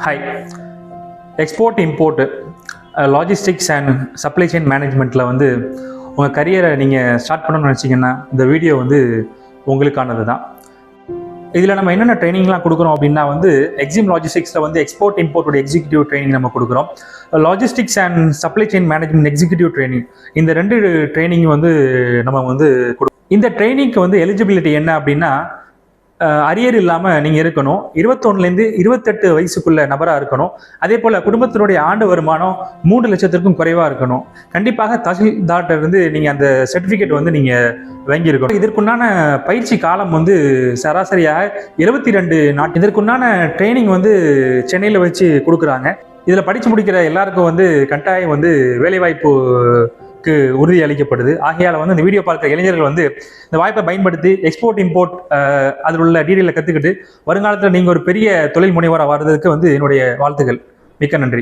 Hi. Export import logistics and supply chain மேனேஜ்மெண்ட்டில் வந்து உங்கள் கரியரை நீங்கள் ஸ்டார்ட் பண்ணணும்னு நினச்சிங்கன்னா இந்த வீடியோ வந்து உங்களுக்கானது தான். இதில் நம்ம என்னென்ன ட்ரைனிங்லாம் கொடுக்குறோம் அப்படின்னா வந்து எக்ஸிம் லாஜிஸ்டிக்ஸில் வந்து எக்ஸ்போர்ட் இம்போர்ட்டோட எக்ஸிக்யூட்டிவ் ட்ரைனிங் நம்ம கொடுக்குறோம். Logistics and supply chain management executive training, இந்த 2 ட்ரைனிங் வந்து நம்ம வந்து இந்த ட்ரைனிங்க்கு வந்து எலிஜிபிலிட்டி என்ன அப்படின்னா அரியர் இல்லாமல் நீங்கள் இருக்கணும், 21லேருந்து 28 வயசுக்குள்ள நபராக இருக்கணும். அதே போல் குடும்பத்தினுடைய ஆண்டு வருமானம் 3 லட்சத்திற்கும் குறைவாக இருக்கணும். கண்டிப்பாக தஹசீல்தார்ட்ட இருந்து நீங்கள் அந்த சர்டிஃபிகேட் வந்து நீங்கள் வாங்கியிருக்கணும். இதற்குண்டான பயிற்சி காலம் வந்து சராசரியாக 72 நாட். இதற்குண்டான ட்ரைனிங் வந்து சென்னையில் வச்சு கொடுக்குறாங்க. இதில் படித்து முடிக்கிற எல்லாருக்கும் வந்து கட்டாயம் வந்து வேலைவாய்ப்பு உறுதி அளிக்கப்படுது. ஆகையால் வந்து இந்த வீடியோ பார்க்குற இளைஞர்கள் வந்து இந்த வாய்ப்பை பயன்படுத்தி எக்ஸ்போர்ட் இம்போர்ட் அதில் உள்ள டீட்டெயிலை கற்றுக்கிட்டு வருங்காலத்தில் நீங்கள் ஒரு பெரிய தொழில் முனைவராக வர்றதுக்கு வந்து என்னுடைய வாழ்த்துக்கள். மிக்க நன்றி.